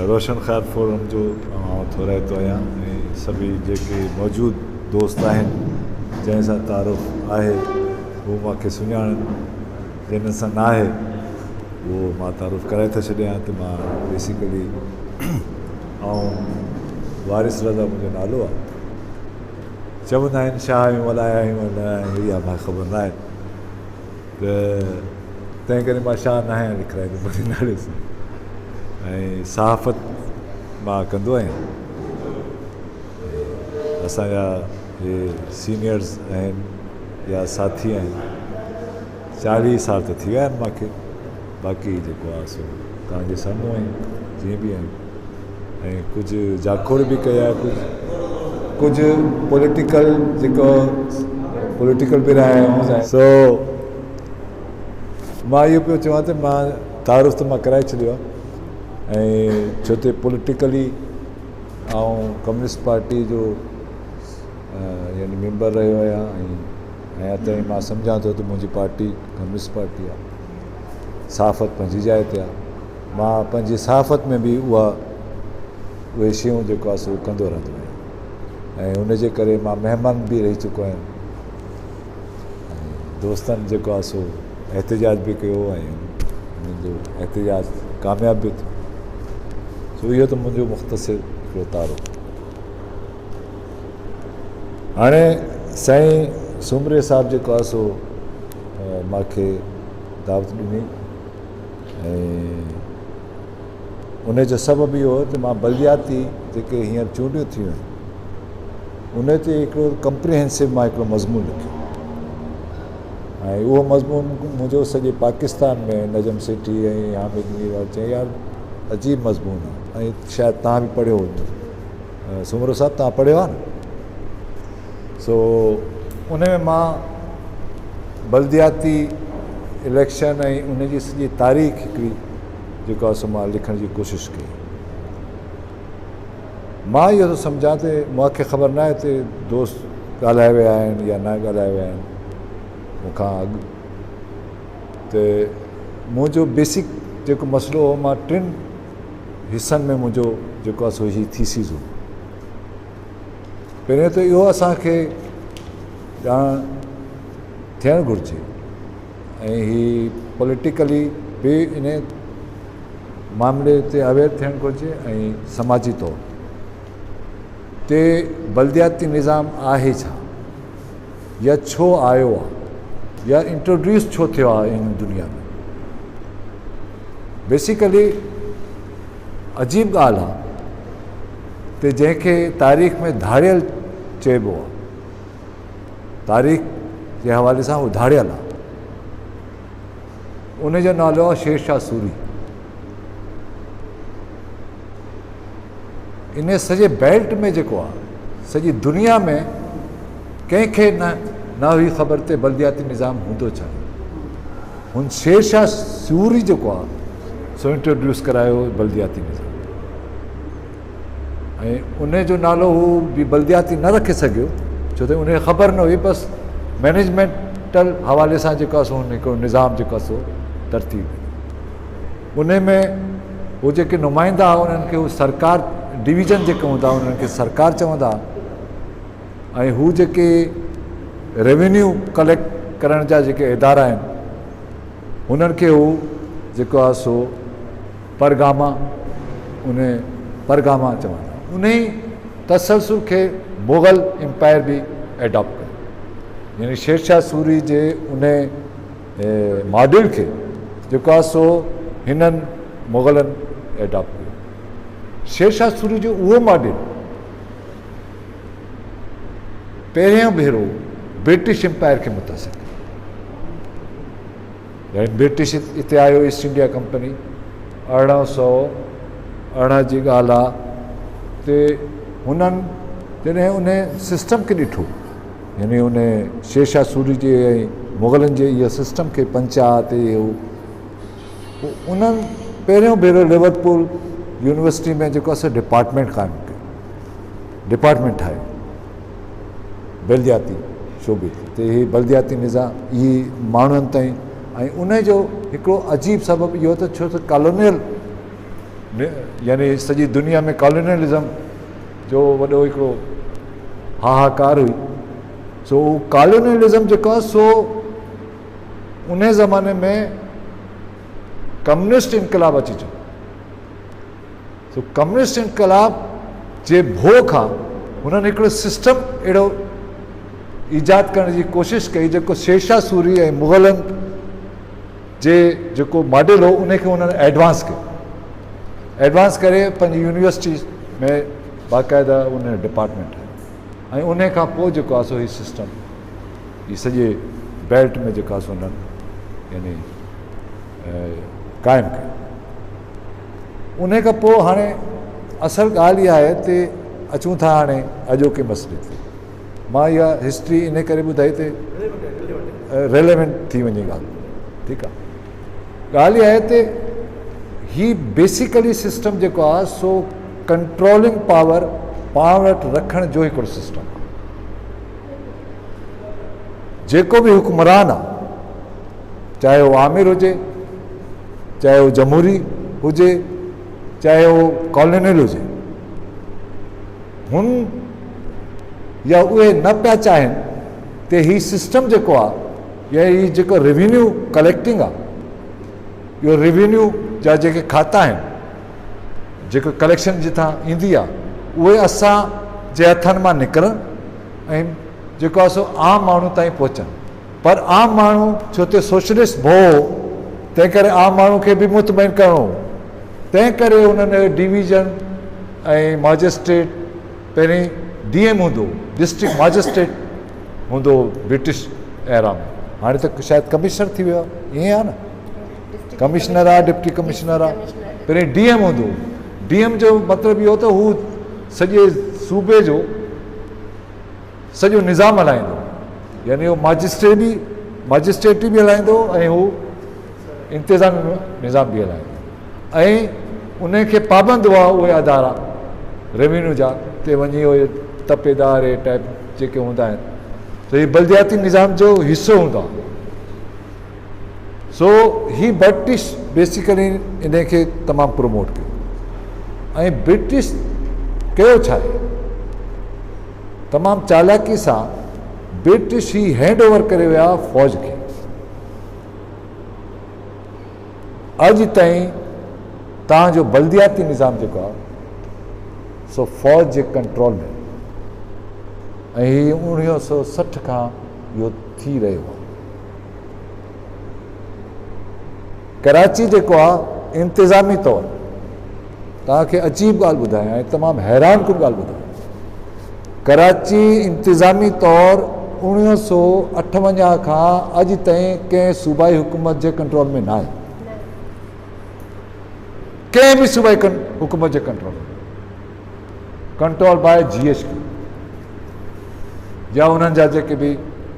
रोशन ख़ैर फोरम जो थोरा तो आहियां ऐं सभी जेके मौजूदु दोस्त आहिनि जंहिंसां तारुफ़ आहे उहो मूंखे सुञाणनि, जिन सां न आहे उहो मां तारुफ़ कराए थो छॾियां त मां बेसिकली वारिस रज़ा मुंहिंजो नालो आहे। चवंदा आहिनि छा आहियूं अलाए आहियूं अलाए इहा मूंखे ख़बर न आहे, त तंहिं करे मां शाह न आहियां लिखाईंदुमि मुंहिंजे नाले सां। ऐं सहाफ़त मां कंदो आहियां। असांजा हे सीनियर्स आहिनि या साथी आहिनि, 40 साल त थी विया आहिनि मूंखे, बाक़ी जेको आहे सो तव्हांजे साम्हूं आहिनि जीअं बि आहिनि। ऐं कुझु जाखोड़ बि कया, कुझु पॉलिटिकल जेको पॉलिटिकल बि रहिया आहियूं। सो मां इहो पियो चवां त मां तारुफ़ त मां कराए छॾियो आहे, ऐं छो त पॉलिटिकली कम्युनिस्ट पार्टी जो यानी मेंबर रहियो आहियां ऐं ताईं मां सम्झां थो त मुंहिंजी पार्टी कम्युनिस्ट पार्टी आहे। सहाफ़त पंहिंजी जाइ ते आहे, मां पंहिंजी सहाफ़त में बि उहे शयूं जेको आहे सो कंदो रहंदो आहियां। ऐं उनजे करे मां महिमान बि रही चुको आहियां, ऐं दोस्तनि जेको आहे सो एहतिजाज बि कयो ऐं मुंहिंजो एहतिजाज कामयाब बि थियो। सो इहो त मुंहिंजो मुख़्तसिर हिकिड़ो तारो। हाणे साईं सुमरे साहिबु जेको आहे सो मूंखे दावत ॾिनी, ऐं उनजो सबबु इहो हो त मां बलदियाती जेके हींअर चूंडियूं थियूं आहिनि उन ते हिकिड़ो कंप्रीहेंसिव मां हिकिड़ो मज़मून लिखियो, ऐं उहो मज़मून मुंहिंजो सॼे पाकिस्तान में नजम सेठी ऐं हामिद मीर चई यार अजीब मज़मून आहे, ऐं शायदि तव्हां बि पढ़ियो हूंदो, सुमरो साहिबु तव्हां पढ़ियो आहे न। सो उन में मां बलदियाती इलेक्शन ऐं उनजी सॼी तारीख़ हिकिड़ी जेको आहे सो मां लिखण जी कोशिशि कई। मां इहो थो सम्झां त मूंखे ख़बर न आहे त दोस्त ॻाल्हाए विया आहिनि या न ॻाल्हाए विया आहिनि मूंखां अॻु, त मुंहिंजो बेसिक जेको मसइलो हो मां 3 हिसनि में मुंहिंजो जेको आहे सो ही थीसिस हो। पहिरियों त इहो असांखे ॼाण थियणु घुरिजे, ऐं ही पॉलिटिकली बि इन मामले ते अवेयर थियणु घुरिजे, ऐं समाजी तौर ते बलदियाती निज़ाम आहे छा, या छो आयो आहे, या इंट्रोड्यूस छो थियो आहे इन दुनिया में। बेसिकली अजीब ॻाल्हि आहे त जंहिंखे तारीख़ में धाड़ियल चइबो आहे, तारीख़ जे हवाले सां उहो धाड़ियल आहे, उनजो नालो आहे शेरशाह सूरी। इन सॼे बेल्ट में जेको आहे सॼी दुनिया में कंहिंखे न हुई ख़बर ते बलदियाती निज़ाम हूंदो छा। हुन शेरशाह सूरी जेको आहे सो इंट्रोड्यूस करायो बलदियाती निज़ाम, ऐं उनजो नालो हू बि बलदियाती न रखे सघियो छो त उनखे ख़बर न हुई, बसि मैनेजमेंटल हवाले सां जेको आहे सो हुन हिकिड़ो निज़ाम जेको आहे सो तरतीब। उन में हू जेके नुमाइंदा उन्हनि खे हू सरकार डिवीज़न जेके हूंदा उन्हनि खे सरकार चवंदा, ऐं हू जेके रेवेन्यू कलेक्ट करण जा जेके इदारा आहिनि हुननि खे हू जेको आहे सो परगामा चवंदा। उन ई तसलसुल खे मुग़ल एम्पायर बि एडॉप्ट कयो, यानी शेरशाह सूरी जे उन मॉडल खे जेको आहे सो हिननि मुग़लनि एडॉप्ट कयो। शेरशाह सूरी जो उहो मॉडल पहिरियों भेरो ब्रिटिश एम्पायर खे मुतासिर कयो, यानी ब्रिटिश हिते आयो ईस्ट इंडिया कंपनी 1818 जी ॻाल्हि आहे, ते हुननि जॾहिं उन सिस्टम खे ॾिठो, यानी उन शेरशाह सूरी जे ऐं मुग़लनि जे इहो सिस्टम खे पंचायत उन्हनि पहिरियों भेरो लिवरपूल यूनिवर्सिटी में जेको आहे डिपार्टमेंट क़ाइमु कयो, डिपार्टमेंट ठाहियो बलदियाती शोबे ते। ही बलदियाती निज़ाम इहे माण्हुनि ताईं, ऐं उनजो हिकिड़ो अजीब सबबु इहो त छो त कॉलोनियल यानी सॼी दुनिया में कॉलोनियलिज़म जो वॾो हिकिड़ो हाहाकार हुई। सो कॉलोनियलिज़म जेको आहे सो उन ज़माने में कम्युनिस्ट इनकलाब अची चुको। सो कम्युनिस्ट इनकलाब जे भो खां हुननि हिकिड़ो सिस्टम अहिड़ो ईजाद करण जी कोशिशि कई जेको शेरशाह सूरी ऐं मुग़लनि जे जेको मॉडल हो उनखे हुननि एडवांस कयो, एडवांस करे पंहिंजी यूनिवर्सिटी में बाक़ाइदा उन डिपार्टमेंट आहे ऐं उन खां पोइ जेको आहे सो हीउ सिस्टम हीउ सॼे बेल्ट में जेको आहे सो हुननि यानी क़ाइमु कयो। उन खां पोइ हाणे असल ॻाल्हि इहा आहे हिते अचूं था हाणे अॼोके मसइले ते। मां इहा हिस्ट्री इन करे ॿुधाई ते रेलेवेंट थी वञे ॻाल्हि, ठीकु आहे। ॻाल्हि इहा आहे हिते ही बेसिकली सिस्टम जेको आहे सो कंट्रोलिंग पावर पाण वटि रखण जो हिकिड़ो सिस्टम आहे। जेको बि हुक्मरान आहे, चाहे उहो आमिर हुजे, चाहे उहो जमहूरी हुजे, चाहे उहो कॉलोनियल हुजे, हुन या उहे न पिया चाहिनि त हीउ सिस्टम जेको आहे या हीउ जेको रेवेन्यू कलेक्टिंग आहे, इहो रेवेन्यू जा जेके खाता आहिनि जेको कलेक्शन जिथां ईंदी आहे उहे असां जे हथनि मां निकिरनि ऐं जेको आहे सो आम माण्हू ताईं पहुचनि। पर आम माण्हू छो त सोशलिस्ट भो तंहिं करे आम माण्हू खे बि मुतमइन करिणो, तंहिं करे उन्हनि डिवीज़न ऐं मजिस्ट्रेट पहिरीं DM हूंदो, डिस्ट्रिक्ट मजिस्ट्रेट हूंदो ब्रिटिश एरा में, हाणे त शायदि कमिश्नर थी वियो आहे, ईअं आहे न, कमिश्नर आहे, डिप्टी कमिश्नर आहे, पहिरीं DM हूंदो। DM जो मतिलबु इहो त हू सॼे सूबे जो सॼो निज़ाम हलाईंदो, यानी उहो मजिस्ट्रेट बि हलाईंदो ऐं हू इंतिज़ामी निज़ाम बि हलाईंदो ऐं उनखे पाबंद हुआ उहे अदारा रेवेन्यू जा ते वञी उहे तपेदार ए टाइप जेके हूंदा आहिनि त हीउ बल्दियाती निज़ाम जो हिसो हूंदो आहे। सो ही ब्रिटिश बेसिकली इन खे तमामु प्रमोट कयो ऐं ब्रिटिश कयो छा आहे, तमामु चालाकी सां ब्रिटिश ही हैंड ओवर करे विया फ़ौज खे। अॼु ताईं तव्हांजो बल्दियाती निज़ाम जेको आहे सो फ़ौज जे कंट्रोल में ऐं हीउ 1960 खां इहो थी रहियो आहे। कराची जेको आहे इंतिज़ामी तौरु तव्हांखे अजीब ॻाल्हि ॿुधायां ऐं तमामु हैरान कुन ॻाल्हि ॿुधायां, कराची इंतिज़ामी तौरु 1958 खां अॼु ताईं कंहिं सूबाई हुकूमत जे कंट्रोल में न आहे, कंहिं बि सूबाई हुकूमत जे कंट्रोल में, कंट्रोल बाय GHQ या उन्हनि जा जेके बि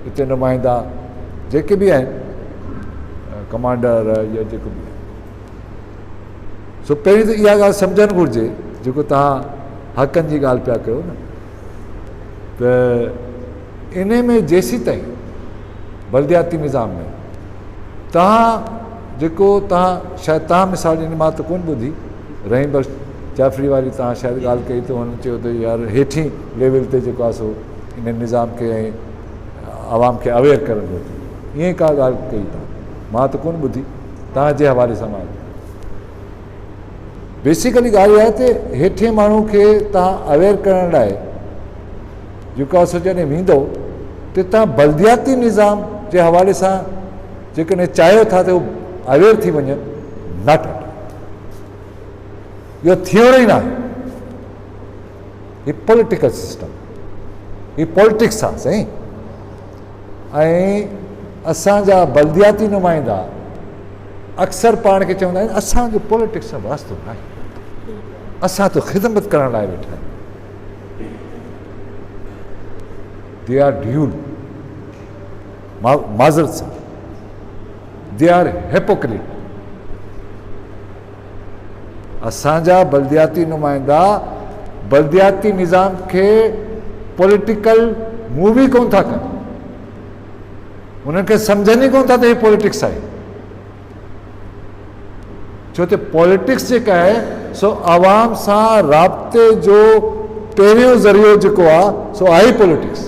हिते नुमाइंदा जेके बि आहिनि कमांडर या जेको बि आहे। सो पहिरीं त इहा ॻाल्हि सम्झणु घुरिजे जेको तव्हां हक़नि जी ॻाल्हि पिया कयो न, त इन में जेसीं ताईं बल्दियाती निज़ाम में तव्हां जेको तव्हां शायदि तव्हां मिसाल ॾिनी, मां त कोन ॿुधी, रहीम बख़्श जाफ़री वारी तव्हां शायदि ॻाल्हि कई त हुन चयो त यार हेठीं लेवल ते जेको आहे सो इन निज़ाम खे ऐं आवाम खे अवेयर करणु घुरिजे, ईअं का ॻाल्हि कई तव्हां, मां त कोन ॿुधी, तव्हांजे हवाले सां मां बेसिकली ॻाल्हि आहे त हेठे माण्हू खे तव्हां अवेयर करण लाइ जेको आहे सो जॾहिं वेंदो त तव्हां बल्दियाती निज़ाम जे हवाले सां जेकॾहिं चाहियो था त उहो अवेयर थी वञनि, नॉट एट, इहो थियणो ई न आहे। हीउ पॉलिटिकल सिस्टम, हीउ पॉलिटिक्स आहे साईं, ऐं असांजा बल्दियाती नुमाइंदा अक्सर पाण खे चवंदा आहिनि असांजो पॉलिटिक्स सां वास्तो न आहे, असां त ख़िदमत करण लाइ वेठा आहियूं। दे आर ड्यूल, माज़रत सां, दे आर हिपोक्रेट। असांजा बल्दियाती नुमाइंदा बल्दियाती निज़ाम खे पॉलिटिकल मूव ई कोन था कनि, उन्हनि खे सम्झनि ई कोन था त हीअ पॉलिटिक्स आहे, छो त पॉलिटिक्स जेका आहे सो आवाम सां राब्ते जो पहिरियों ज़रियो जेको आहे सो आहे पॉलिटिक्स।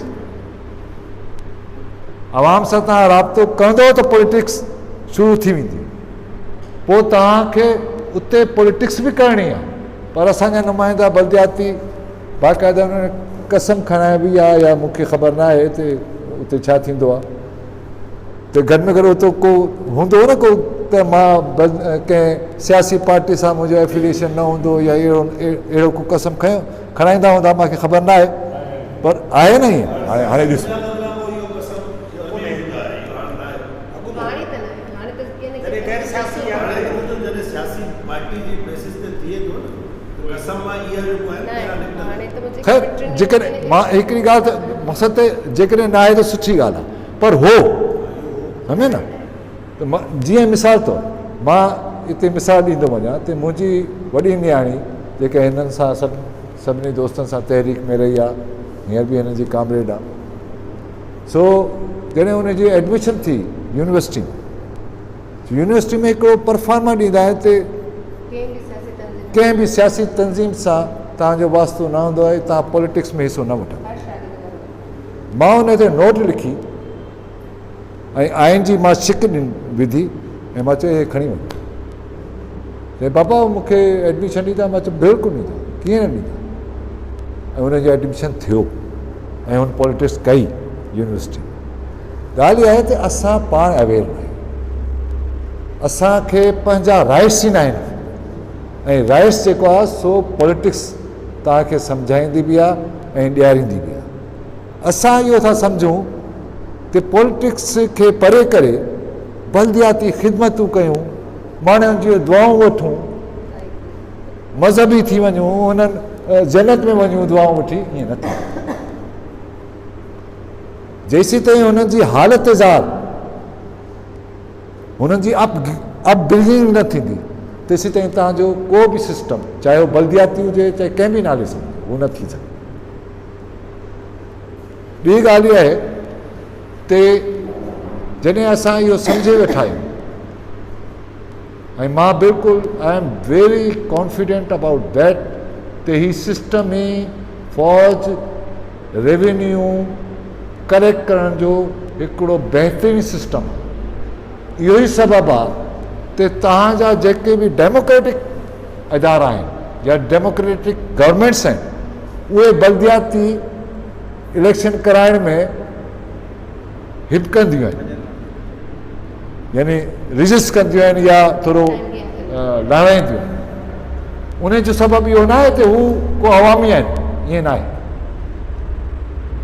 आवाम सां तव्हां राब्तो कंदो त पॉलिटिक्स शुरू थी वेंदी, पोइ तव्हांखे उते पॉलिटिक्स बि करणी आहे। पर असांजा नुमाइंदा बल्दियाती बाक़ाइदा उन्हनि कसम खणाए बि आहे या मूंखे ख़बर न आहे हिते उते छा थींदो आहे, त घटि में घटि उते को हूंदो न को त मां कंहिं सियासी पार्टी सां मुंहिंजो एफिलिएशन न हूंदो या अहिड़ो को कसम खणाईंदा हूंदा, मूंखे ख़बर न आहे, पर आहे न ईअं। हाणे ॾिसो ख़ैर जेकॾहिं मां हिकिड़ी ॻाल्हि त मक़सदु त जेकॾहिं न आहे त सुठी ॻाल्हि आहे, पर हो सम्झे न। त मां जीअं मिसाल तौरु मां हिते मिसाल ॾींदो वञा त मुंहिंजी वॾी नियाणी जेके हिननि सां सभिनी दोस्तनि सां तहरीक में रही आहे, हींअर बि हिननि जी कामरेड आहे। सो जॾहिं हुनजी एडमिशन थी यूनिवर्सिटी में हिकिड़ो परफॉर्मा ॾींदा आहिनि त कंहिं बि सियासी तंज़ीम सां तव्हांजो वास्तो न हूंदो आहे, तव्हां पॉलिटिक्स में हिसो न वठो। मां हुन ते नोट लिखी ऐं आइन जी मां शिक विधी ऐं मां चयो हे खणी वञो। चए बाबा मूंखे एडमिशन ॾींदा, मां चयो बिल्कुलु ॾींदा, कीअं न ॾींदा। ऐं हुनजो एडमिशन थियो ऐं हुन पॉलिटिक्स कई यूनिवर्सिटी। ॻाल्हि इहा आहे त असां पाण अवेयर न आहियूं, असांखे पंहिंजा राइट्स ई न आहिनि, ऐं राइट्स जेको आहे सो पॉलिटिक्स तव्हांखे सम्झाईंदी बि आहे ऐं ॾियारींदी बि आहे। असां इहो था सम्झूं कि पॉलिटिक्स खे परे करे बल्दियाती ख़िदमतूं कयूं, माण्हुनि जूं दुआऊं वठूं, मज़हबी थी वञूं, हुननि जन्नत में वञूं दुआऊं वठी, ईअं न थी। जेसीं ताईं हुननि जी हालत ज़ार, हुननि जी अपब्रिंगिंग न थींदी, तेसीं ताईं तव्हांजो को बि सिस्टम, चाहे उहो बल्दियाती हुजे चाहे कंहिं बि नाले सां, उहो न थी सघे। ॿी ॻाल्हि इहा आहे त जॾहिं असां इहो सम्झे वेठा आहियूं, ऐं मां बिल्कुलु I am very confident about that त ही सिस्टम ई फौज रेवेन्यू करेक्ट करण जो हिकिड़ो बहितरीनु सिस्टम आहे। इहो ई सबबु आहे त तव्हांजा जेके बि डेमोक्रेटिक इदारा आहिनि या डेमोक्रेटिक गवर्नमेंट्स आहिनि, उहे बल्दियाती इलेक्शन कराइण में हिपकंदियूं आहिनि, यानी रिजिस्ट कंदियूं आहिनि या थोरो लाराईंदियूं आहिनि। उन जो सबबु इहो न आहे त हू को अवामी आहिनि, ईअं न आहे।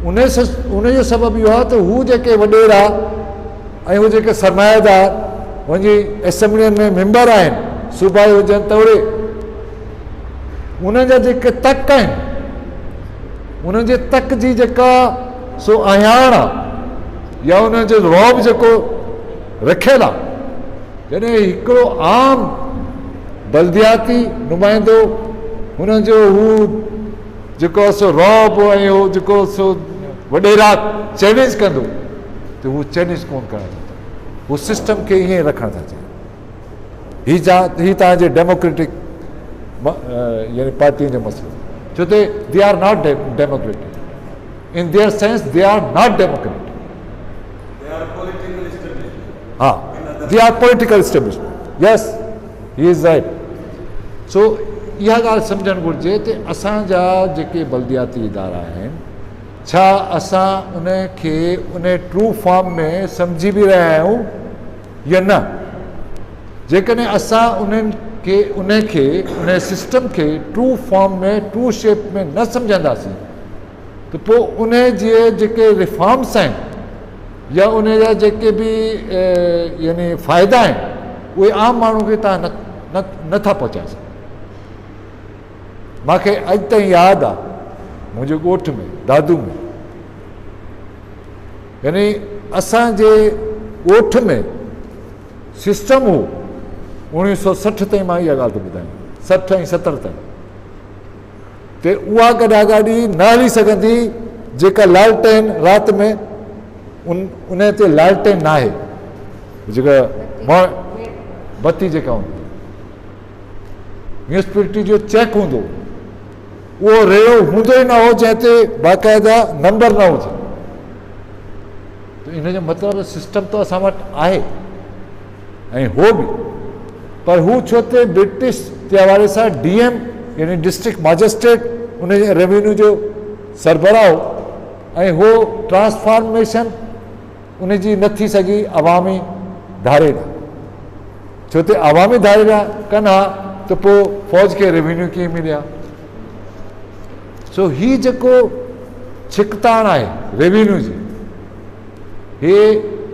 उन जो सबबु इहो आहे त हू जेके वॾेरा ऐं हू जेके सरमाएदार वञी एसेंबलियुनि में मेंबर आहिनि, सूबाई हुजनि तोड़े, उन्हनि जा जेके तक आहिनि, उन्हनि जे तक जी जेका सो अयाण आहे या उन्हनि जो रौब जेको रखियलु आहे, जॾहिं हिकिड़ो आम बल्दियाती नुमाइंदो हुननि जो हू जेको सो रौब ऐं हू जेको सो वॾेरा चैलेंज कंदो, त हू चैलेंज कोन करणु चाहींदो, हू सिस्टम खे ईअं रखणु था चाहिनि। हीअ तव्हांजे डेमोक्रेटिक यानी पार्टियुनि जो मसइलो, छो त they are not democratic in their sense, they are not democratic, हा, they are political establishment. Yes, he is right. सो इहा ॻाल्हि सम्झणु घुरिजे त असांजा जेके बल्दियाती इदारा आहिनि, छा असां उन खे उन ट्रू फॉर्म में सम्झी बि रहिया आहियूं या न। जेकॾहिं असां उन सिस्टम खे ट्रू फॉर्म में, ट्रू शेप में न सम्झंदासीं, त पोइ उन जे जेके रिफॉर्म्स आहिनि या उन जा जेके बि यानी फ़ाइदा आहिनि, उहे आम माण्हू खे तव्हां नथा पहुचाए सघो। मूंखे अॼु ताईं यादि आहे मुंहिंजे ॻोठ में, दादू में, यानी असांजे ॻोठ में सिस्टम हो 1960 ताईं, मां इहा ॻाल्हि थो ॿुधायां, 60 ऐं 70 ताईं, त उहा गॾागाॾी न हली सघंदी जेका लालटेन राति में उन ते लालटेन न आहे, जेका बत्ती जेका हूंदी, म्यूनिसिपैलिटी जो चेक हूंदो उहो रेड़ो हूंदो ई न हो जंहिं ते बाक़ाइदा नंबर न हुजे। त इन जो मतिलबु सिस्टम त असां वटि आहे ऐं हो बि, पर हू छो त ब्रिटिश जे हवाले सां DM यानी डिस्ट्रिक्ट मजिस्ट्रेट उन जे रेवेन्यू जो सरबराहो ऐं हो ट्रांसफॉर्मेशन उन जी न थी सघी अवामी धारे ॾांहुं, छो त अवामी धारे ॾांहुं कनि हा त पोइ फ़ौज खे रेवेन्यू कीअं मिलिया। सो ही जेको छिकताण आहे रेवेन्यू जी, हे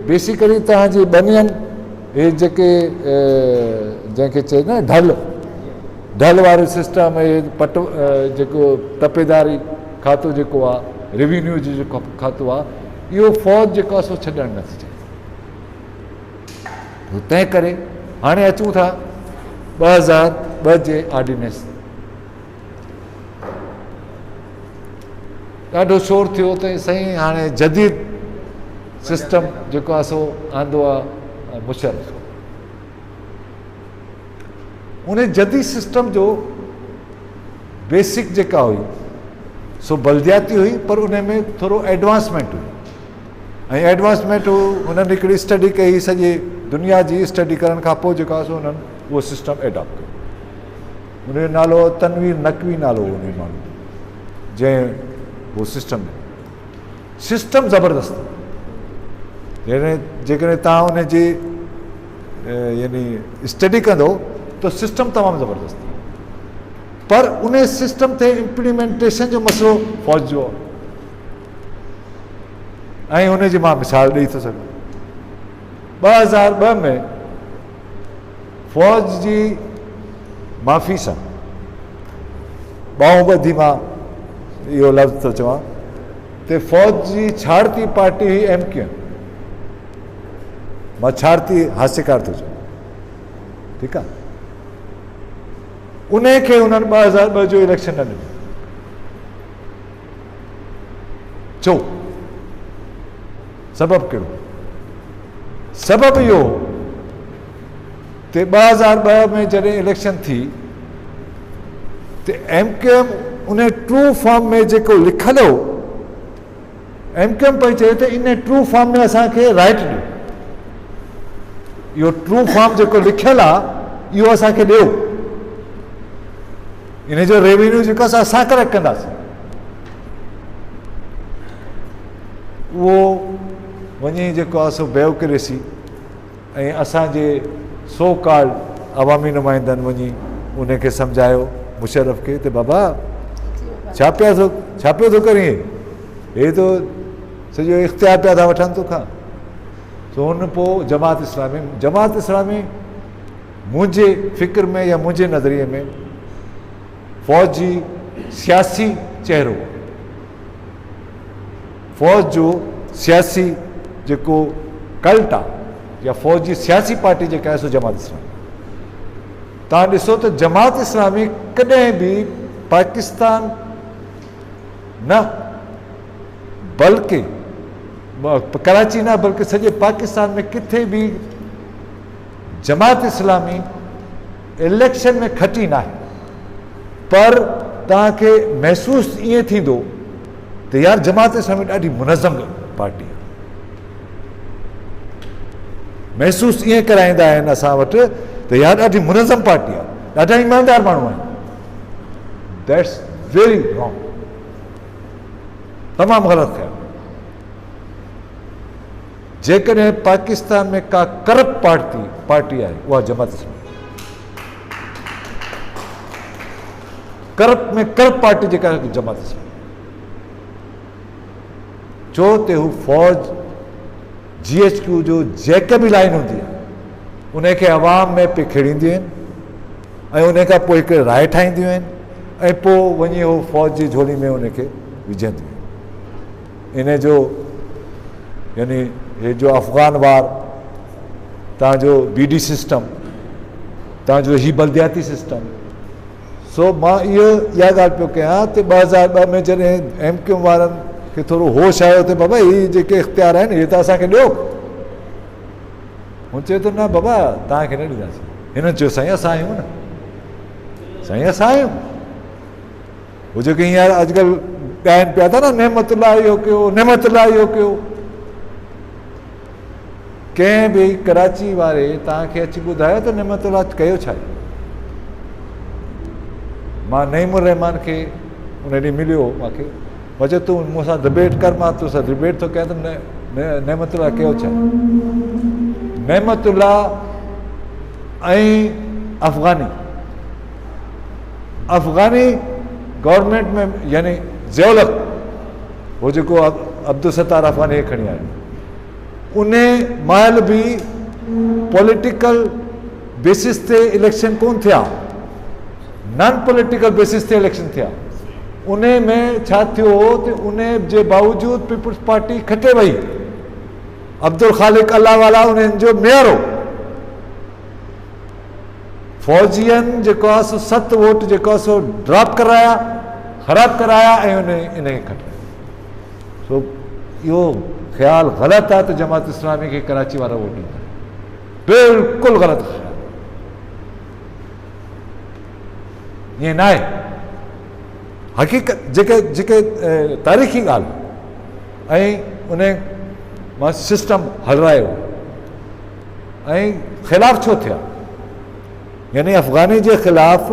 बेसिकली तव्हांजी बनियन हे जेके जंहिंखे चए न ढल वारो सिस्टम, हे पट जेको तपेदारी खातो जेको आहे रेवेन्यू जो जेको खातो आहे, इहो फ़ौज जेको आहे सो छॾणु नथी चाहे। तंहिं करे हाणे अचूं था 2002 जे ऑर्डिनेंस। ॾाढो शोर थियो त साईं हाणे जदीद सिस्टम जेको आहे सो आंदो आहे मुशर्रफ। उन जदीद सिस्टम जो बेसिक जेका हुई सो बल्दियाती हुई, पर उन में थोरो एडवांसमेंट हुई ऐं एडवांसमेंट हुननि हिकिड़ी स्टडी कई, सॼी दुनिया जी स्टडी करण खां पोइ जेको आहे सो हुननि उहो सिस्टम एडॉप्ट कयो। उनजो नालो तनवीर नकवी नालो हो उन माण्हू जंहिं उहो सिस्टम ज़बरदस्त, यानी जेकॾहिं तव्हां उन जी यानी स्टडी कंदो त सिस्टम तमामु ज़बरदस्त, पर उन सिस्टम ते इम्प्लीमेंटेशन जो मसइलो फ़ौज जो ऐं उन जी मां मिसाल ॾेई थो सघां। 2002 में फ़ौज जी माफ़ी सां बाहुबदी मां इहो लफ़्ज़ थो चवां त फ़ौज जी छाड़ती पार्टी हुई MQM, मां छाड़ती हास्यकार थो चवां, ठीकु आहे। उन खे उन्हनि 2002 जो इलेक्शन न ॾिनो। छो? सबबु कहिड़ो? सबबु इहो त 2002 में जॾहिं इलेक्शन थी त MQM उन ट्रू फॉर्म में जेको लिखियलु हो, MQM पई चए त इन ट्रू फॉर्म में असांखे राइट ॾियो, इहो ट्रू फॉर्म जेको लिखियलु आहे इहो असांखे ॾियो, इन जो रेवेन्यू जेको आहे असां कलेक्ट कंदासीं। उहो वञी जेको आहे सो बेवक्रेसी ऐं असांजे सो कॉल्ड अवामी नुमाइंदनि वञी उनखे सम्झायो मुशर्रफ खे त बाबा छा पियो थो करीं, हे तो सॼो इख़्तियार पिया था वठनि तोखां। सो हुन पोइ जमात इस्लामी मुंहिंजे फ़िक्र में या मुंहिंजे नज़रिए में फ़ौज जी सियासी चहिरो, फ़ौज जो सियासी जेको कल्ट आहे या फ़ौज जी सियासी पार्टी जेका आहे सो जमात इस्लामी। तव्हां ॾिसो त जमात इस्लामी कॾहिं बि पाकिस्तान न बल्कि कराची न बल्कि सॼे पाकिस्तान में किथे बि जमात इस्लामी इलेक्शन में खटी न आहे, पर तव्हांखे महसूसु ईअं थींदो त यार जमात इस्लामी ॾाढी मुनज़म पार्टी आहे। महसूसु ईअं कराईंदा आहिनि असां वटि त यार ॾाढी मुनज़म पार्टी आहे, ॾाढा ईमानदार माण्हू आहिनि। दैट्स वेरी रॉन्ग, तमामु ग़लति ख़्यालु। जेकॾहिं पाकिस्तान में का करप्ट पार्टी आहे उहा जमात इस्लामी। करप्ट पार्टी जेका आहे जमात इस्लामी, छो त हू फ़ौज GHQ जो जेका बि लाइन हूंदी आहे उनखे अवाम में पे खिड़ींदियूं आहिनि ऐं उन खां पोइ हिकु राय ठाहींदियूं आहिनि ऐं पोइ वञी उहो फ़ौज जी झोली में उनखे विझंदियूं आहिनि। इन जो यानी हे जो अफ़गान वार, तव्हांजो BD सिस्टम, तव्हांजो ही बल्दियाती सिस्टम। सो मां इहा ॻाल्हि पियो कयां त 2002 में जॾहिं MQM वारनि खे थोरो होश आयो त बाबा ही जेके इख़्तियार आहिनि इहे त असांखे ॾियो, हुन चयो त न बाबा तव्हांखे न ॾींदासीं। हिननि चयो साईं असां आहियूं न, साईं असां आहियूं। वो जेके हींअर अॼुकल्ह ॻाइनि पिया था न, नेमतुल्ला इहो कयो, नेमतुल्ला इहो कयो। कंहिं बि कराची वारे तव्हांखे अची ॿुधायो त नेमतुल्ला कयो छा आहे? मां नईमुर रहमान खे उन ॾींहुं मिलियो, मूंखे मां चयो तूं मूंसां डिबेट कर, मां तोसां डिबेट थो कयां त नेमतुल्ला कयो छा आहे? नेमतुल्ला ऐं अफ़गानी गवर्नमेंट में यानी ज़ियोलक, वो जेको अब्दुल सत्तार अफ़गानी खणी आयो, उन महिल बि पॉलिटिकल बेसिस ते इलेक्शन कोन थिया, नॉन पॉलिटिकल बेसिस ते इलेक्शन थिया। उन में छा थियो त उन जे बावजूद पीपुल्स पार्टी खटे वई। अब्दुल ख़ालिक अल्लाहवाला उन्हनि जो मेयर हो। फौजियन जेको आहे सो 7 वोट जेको आहे सो ड्रॉप कराया, ख़राब कराया ऐं इनखे खटाया। सो इहो ख़्यालु ग़लति आहे त जमात इस्लामी खे कराची वारा वोट ॾींदा, बिल्कुलु ग़लति ख़्यालु। ईअं न आहे। हक़ीक़त जेके तारीख़ी ॻाल्हि ऐं उन मां सिस्टम हलायो ऐं ख़िलाफ़ु छो थिया, यानी अफ़गानी जे ख़िलाफ़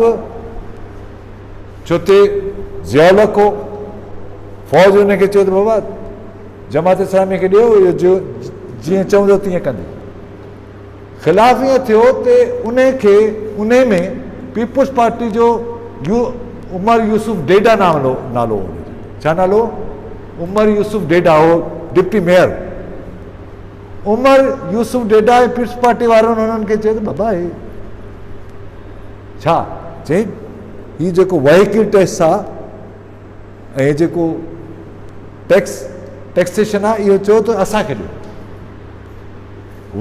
छो ते ज़ियाउलक हो, फ़ौज उनखे चयो त बाबा जमात इस्लामी खे ॾियो, इहो जो जीअं चवंदो तीअं कंदे। ख़िलाफ़ु ईअं थियो त उन में पीपुल्स पार्टी जो उमर यूसुफ डेडा नालो हो। छा नालो? उमर यूसुफ डेडा हो, डिप्टी मेयर। उमर यूसुफ डेडा ऐं पीपुल्स पार्टी वारनि हुननि खे चयो त बाबा हे छा चई, हीउ जेको वहीकल टैक्स आहे ऐं जेको टैक्सेशन आहे, इहो चयो त असांखे ॾियो।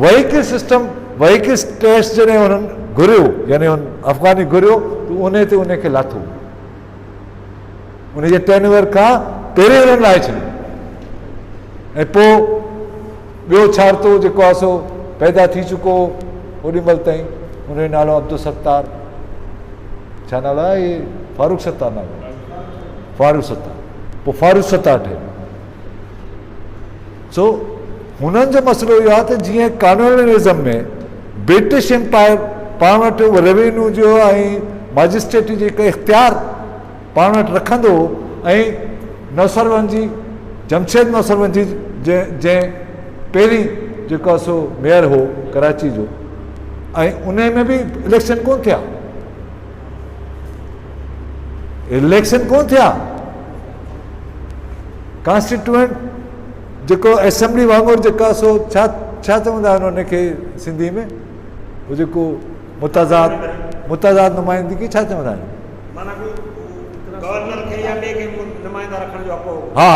वहीकल सिस्टम, वहीकल टैक्स जॾहिं हुननि घुरियो, यानी हुन अफ़गानी घुरियो त उन ते उनखे लाथो, उनजे टेनओवर खां पहिरीं हुननि लाहे छॾियो। ऐं पोइ ॿियो छारतो जेको आहे सो पैदा थी चुको ओॾीमहिल ताईं, उनजो नालो अब्दुल सत्तार, छा नालो आहे? इहे फारूक सत्तार नालो, फारूक सत्तार। पोइ फारूक सत्तार ठहियो। सो हुननि जो मसइलो इहो आहे त जीअं कॉलोनियलिज़म में ब्रिटिश एम्पायर पाण वटि रेवेन्यू जो ऐं मजिस्ट्रेटी जेके इख़्तियार पाण वटि रखंदो, ऐं नौसरवंजी जमशेद नौसरवंजी जंहिं पहिरीं जेको आहे सो मेयर हो कराची जो, ऐं उन में बि इलेक्शन कोन थिया, कॉन्स्टिट्यूएंट जेको असेंबली वांगुरु जेका सो छा चवंदा आहिनि उनखे सिंधी में, उहो जेको मुताज़ाद नुमाइंदगी छा चवंदा आहिनि? हा।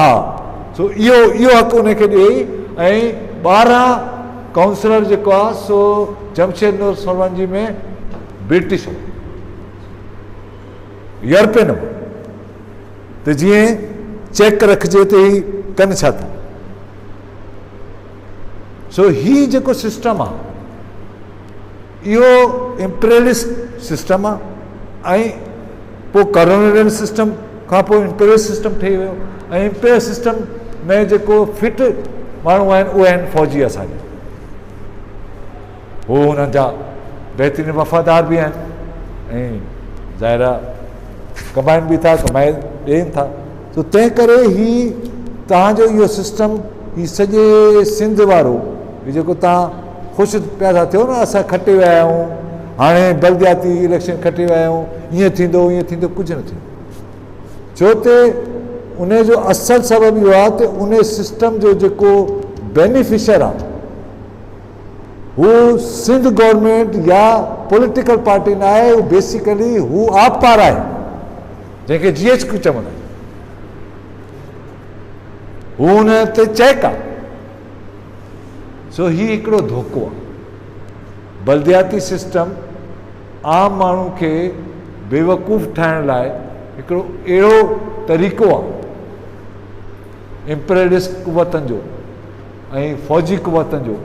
सो इहो हक़ु उनखे ॾियई। ऐं 12 काउंसलर जेको आहे सो जमशेद नौसरवंजी में ब्रिटिश हो, यूरोपियन हो, त जीअं चेक रखिजे त ही कनि छा था। सो ही जेको सिस्टम आहे इहो इम्पीरियलिस्ट सिस्टम आहे, ऐं पोइ कॉलोनियल सिस्टम खां पोइ इम्पीरियल सिस्टम ठही वियो। ऐं इम्पीरियल सिस्टम में जेको फिट माण्हू आहिनि उहे आहिनि फ़ौजी असांजा, हू हुननि जा बहितरीन वफ़ादार बि आहिनि ऐं ज़ाहिर कमाइनि बि था, कमाए ॾियनि था। त तंहिं करे ही तव्हांजो इहो सिस्टम, ही सॼे सिंध वारो जेको तव्हां ख़ुशि पिया था थियो न, असां खटे विया आहियूं, हाणे बलदियाती इलेक्शन खटे विया आहियूं, ईअं थींदो कुझु न थींदो। छो त उन जो असल सबबु इहो आहे त उन सिस्टम जो जेको बेनिफिशर आहे हू सिंध गवर्नमेंट या पॉलिटिकल पार्टी न आहे, हू बेसिकली हू आप पार आहे, जंहिंखे GHQ चवंदा आहिनि। हू हुन ते चेक आहे। सो ही हिकिड़ो धोखो आहे। बलदियाती सिस्टम आम माण्हू खे बेवकूफ़ ठाहिण लाइ हिकिड़ो अहिड़ो तरीक़ो आहे इम्पीरियलिस्ट कुवतनि जो ऐं फ़ौजी कुवतनि जो,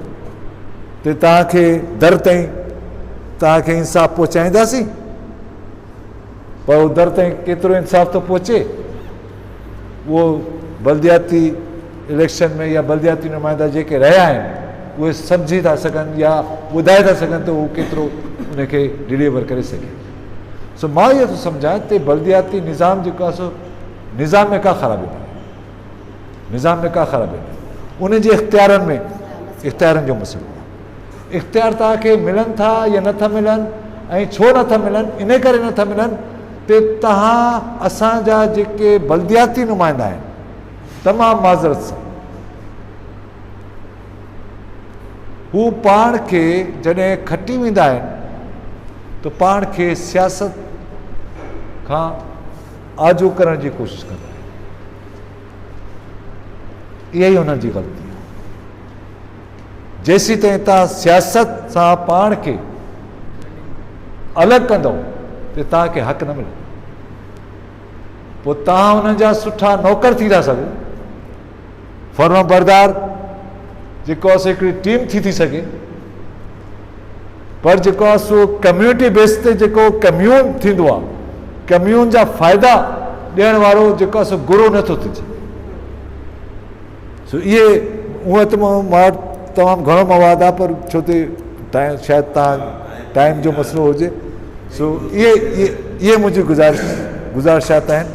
त तव्हांखे दर ताईं तव्हांखे इंसाफ़ पहुचाईंदासीं पर उधर ताईं केतिरो इंसाफ़ थो पहुचे उहो बल्दियाती इलेक्शन में या बल्दियाती नुमाइंदा जेके रहिया आहिनि उहे सम्झी था सघनि या ॿुधाए था सघनि त उहो केतिरो उनखे डिलीवर करे सघे। सो मां इहो थो सम्झां त बल्दियाती निज़ाम जेको आहे सो निज़ाम में का ख़राबी न आहे, निज़ाम में का ख़राबी न आहे, उन जे इख़्तियारनि जो मसइलो आहे। इख़्तियार तव्हांखे मिलनि था या नथा मिलनि ऐं छो नथा मिलनि, इन करे नथा मिलनि त तव्हां असांजा जेके बल्दियाती नुमाइंदा आहिनि तमामु माज़रत सां हू पाण खे जॾहिं खटी वेंदा आहिनि त पाण खे सियासत खां आजो करण जी कोशिशि कंदा आहिनि। इहा ई हुननि जी ग़लती आहे। जेसीं ताईं तव्हां सियासत सां पाण खे अलॻि कंदव त तव्हांखे हक़ न मिलंदो, पोइ तव्हां हुननि जा सुठा नौकर थी था सघो, फर्म बरदार जेको आहे सो हिकिड़ी टीम थी सघे, पर जेको आहे सो कम्यूनिटी बेस ते जेको कम्यून थींदो आहे, कम्यून जा फ़ाइदा ॾियण वारो जेको आहे सो गुरू नथो थिए। सो इहे उहे त मां तमामु घणो मवादु आहे, पर छो त टाइम शायदि टाइम जो मसइलो हुजे। सो इहे मुंहिंजी गुज़ारिशात आहिनि।